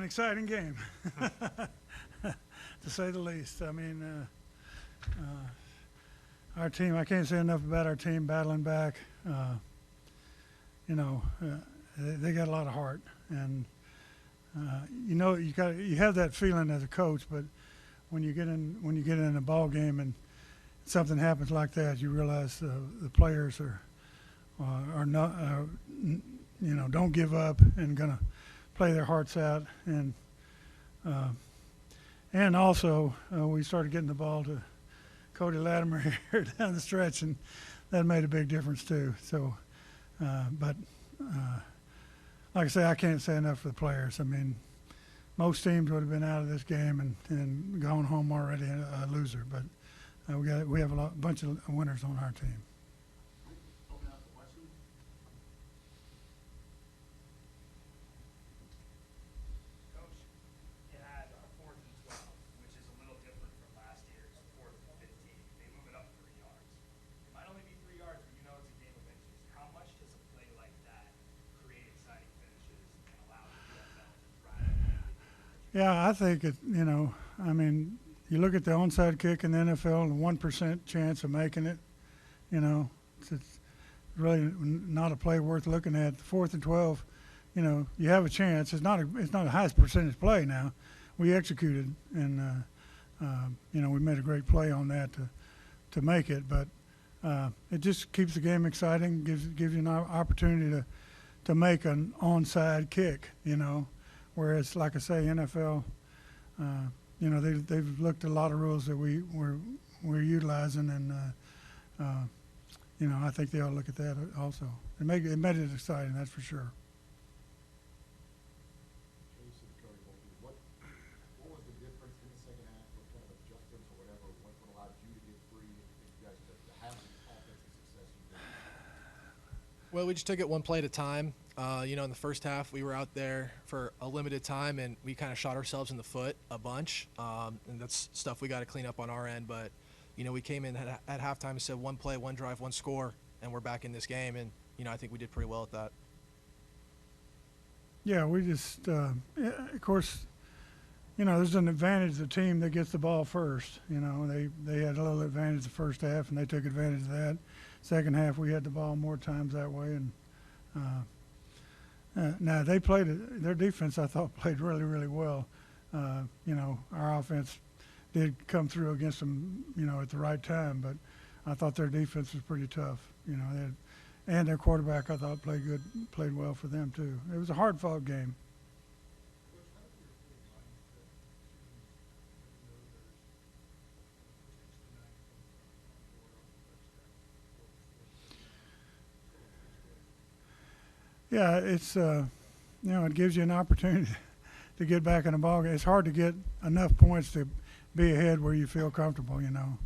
exciting game, to say the least. I mean, our team, I can't say enough about our team battling back. You know, they got a lot of heart. And, you know, you have that feeling as a coach, but when you get in a ball game and something happens like that, you realize the players are not, you know, don't give up and gonna play their hearts out. And also we started getting the ball to Cody Latimer here down the stretch, and that made a big difference too. So, but like I say, I can't say enough for the players. I mean, most teams would have been out of this game and gone home already a loser, but we have a bunch of winners on our team. Open up the question. Coach, you had 4th and 12, which is a little different from last year's 4th and 15. They move it up 3 yards. It might only be 3 yards, but you know it's a game of inches. How much does a play like that create exciting finishes and allow the UFL to drive it? Yeah, I think it. You know, I mean, you look at the onside kick in the NFL, and 1% chance of making it. You know, it's really not a play worth looking at. 4th and 12, you know, you have a chance. It's not a high percentage play now. We executed, and you know, we made a great play on that to make it. But it just keeps the game exciting. Gives you an opportunity to make an onside kick. You know, whereas like I say, NFL, you know, they've looked at a lot of rules that we're utilizing, and you know, I think they ought to look at that also. It made it exciting, that's for sure. Jason, Cody, what was the difference in the second half? What kind of adjustments or whatever? What allowed you to get free and you guys to have the offensive success you did? Well, we just took it one play at a time. You know, in the first half, we were out there for a limited time, and we kind of shot ourselves in the foot a bunch. And that's stuff we got to clean up on our end. But, you know, we came in at halftime and said one play, one drive, one score, and we're back in this game. And, you know, I think we did pretty well at that. Yeah, we just, of course, you know, there's an advantage to the team that gets the ball first. You know, they had a little advantage the first half, and they took advantage of that. Second half, we had the ball more times that way, and now they their defense, I thought, played really, really well. You know, our offense did come through against them, you know, at the right time, but I thought their defense was pretty tough. You know, and their quarterback, I thought, played well for them too. It was a hard-fought game. Yeah, it's you know, it gives you an opportunity to get back in the ball game. It's hard to get enough points to be ahead where you feel comfortable, you know,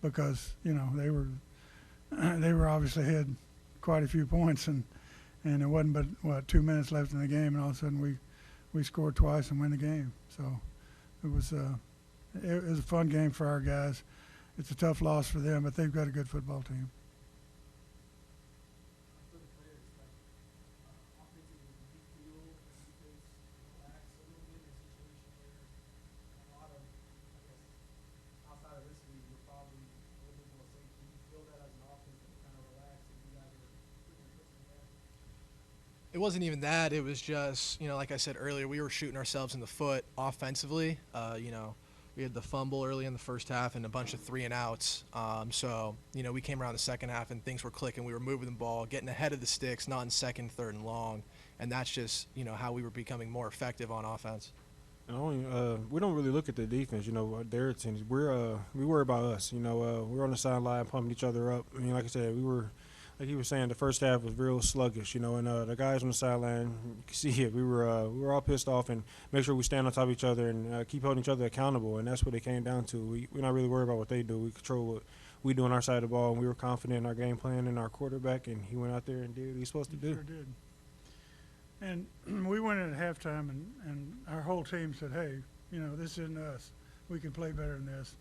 because you know they were obviously ahead quite a few points, and it wasn't but 2 minutes left in the game, and all of a sudden we scored twice and win the game. So it was a fun game for our guys. It's a tough loss for them, but they've got a good football team. It wasn't even that. It was just, you know, like I said earlier, we were shooting ourselves in the foot offensively. You know, we had the fumble early in the first half and a bunch of 3-and-outs. So, you know, we came around the second half and things were clicking. We were moving the ball, getting ahead of the sticks, not in second, third, and long. And that's just, you know, how we were becoming more effective on offense. And we don't really look at the defense, you know, their teams. We worry about us. You know, we're on the sideline pumping each other up. I mean, like I said, like he was saying, the first half was real sluggish, you know, and the guys on the sideline, you can see it. We were all pissed off, and make sure we stand on top of each other and keep holding each other accountable, and that's what it came down to. We're not really worried about what they do. We control what we do on our side of the ball, and we were confident in our game plan and our quarterback, and he went out there and did what he was supposed to do. Sure did. And we went in at halftime, and our whole team said, hey, you know, this isn't us. We can play better than this.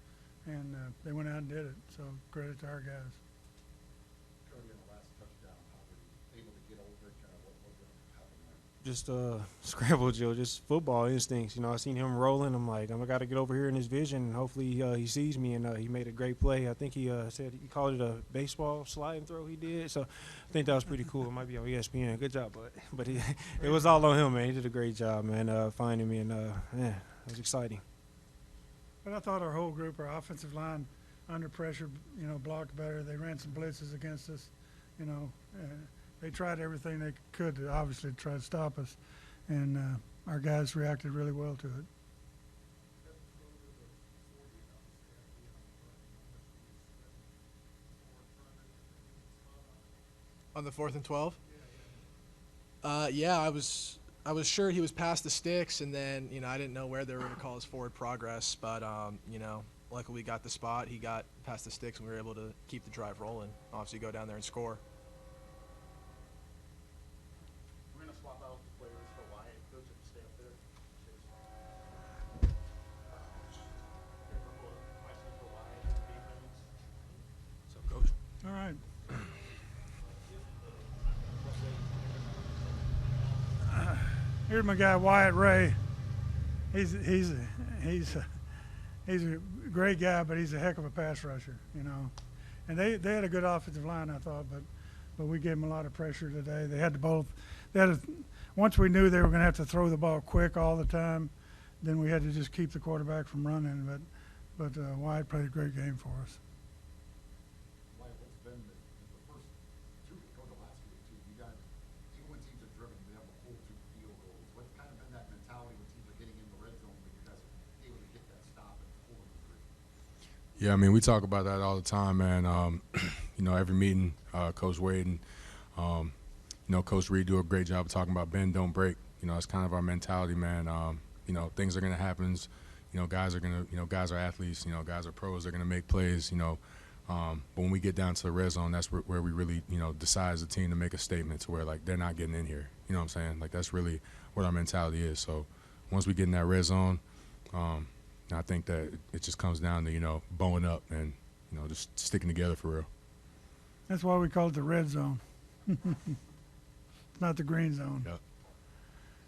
And they went out and did it, so credit to our guys. Cody, in the last touchdown, how were you able to get over it? Kind of what happened there? just scramble drill, just football instincts. You know, I seen him rolling. I'm like, I got to get over here in his vision. And hopefully he sees me, and he made a great play. I think he said he called it a baseball slide and throw he did. So I think that was pretty cool. It might be on ESPN. Good job, but it was all on him, man. He did a great job, man, finding me, and man, it was exciting. But I thought our whole group, our offensive line, under pressure, you know, blocked better. They ran some blitzes against us, you know. They tried everything they could to obviously try to stop us, and our guys reacted really well to it. On the 4th and 12? Yeah, I was sure he was past the sticks, and then, you know, I didn't know where they were going to call his forward progress, but, you know, luckily we got the spot. He got past the sticks, and we were able to keep the drive rolling. Obviously go down there and score. We're going to swap out the players for Wyatt. Coach, if you stay up there. Questions for Wyatt and defense? So, Coach. All right. Here's my guy Wyatt Ray. He's a great guy, but he's a heck of a pass rusher, you know. And they had a good offensive line, I thought, but we gave them a lot of pressure today. They had to both. Once we knew they were going to have to throw the ball quick all the time, then we had to just keep the quarterback from running. But Wyatt played a great game for us. Wyatt, what's been the first two, go to last week too, you guys, even when teams are driven, they have a whole two field goals. What's kind of been that mentality when teams are getting in the red zone when you guys are able to get that stop and pull them through? Yeah, I mean, we talk about that all the time, man. You know, every meeting, Coach Wade and, you know, Coach Reed do a great job of talking about bend, don't break. You know, it's kind of our mentality, man. You know, things are going to happen. You know, guys are athletes. You know, guys are pros. They're going to make plays, you know. But when we get down to the red zone, that's where we really, you know, decide as a team to make a statement to where, like, they're not getting in here. You know what I'm saying? Like, that's really what our mentality is. So once we get in that red zone, I think that it just comes down to, you know, bowing up and, you know, just sticking together for real. That's why we call it the red zone. It's not the green zone. Yep.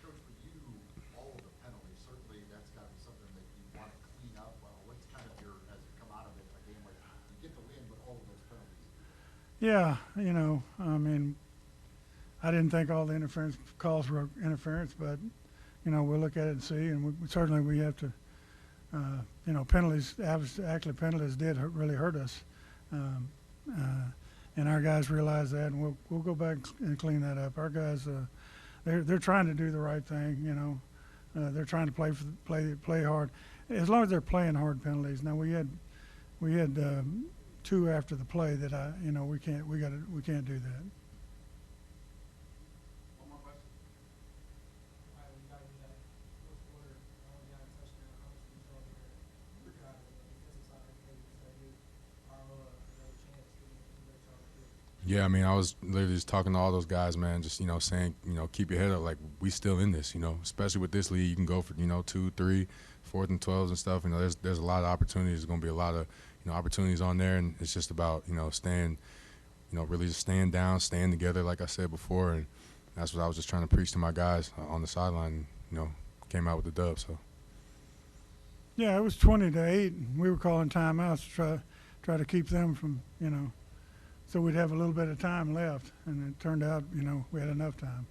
Coach, for you, all of the penalties, certainly that's got to be something that you want to clean up. What's kind of your, as you come out of it, a game like you get the win, but all of those penalties? Yeah, you know, I mean, I didn't think all the interference calls were interference, but, you know, we'll look at it and see, and certainly we have to, you know, penalties, actually penalties did really hurt us. And our guys realize that, and we'll go back and clean that up. Our guys, they're trying to do the right thing, you know. They're trying to play hard, as long as they're playing hard penalties. Now we had two after the play that you know, we can't do that. One more question. Yeah, I mean, I was literally just talking to all those guys, man, just, you know, saying, you know, keep your head up. Like, we still in this, you know, especially with this league. You can go for, you know, 2, 3, 4th and 12s and stuff. You know, there's a lot of opportunities. There's going to be a lot of, you know, opportunities on there. And it's just about, you know, staying, you know, really just staying down, staying together, like I said before. And that's what I was just trying to preach to my guys on the sideline. And, you know, came out with the dub, so. Yeah, it was 20-8, and we were calling timeouts to try to keep them from, you know, so we'd have a little bit of time left. And it turned out, you know, we had enough time.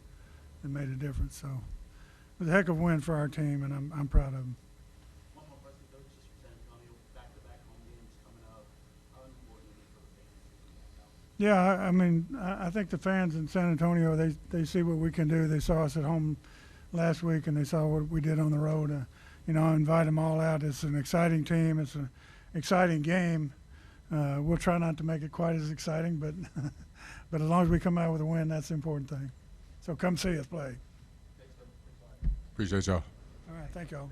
It made a difference. So it was a heck of a win for our team, and I'm proud of them. One more question, Coach, just for San Antonio, back-to-back home games coming up. How important is it for the fans? Yeah, I mean, I think the fans in San Antonio, they see what we can do. They saw us at home last week, and they saw what we did on the road. You know, I invite them all out. It's an exciting team. It's an exciting game. We'll try not to make it quite as exciting, but but as long as we come out with a win, that's the important thing. So come see us play. Appreciate y'all. All right, thank y'all.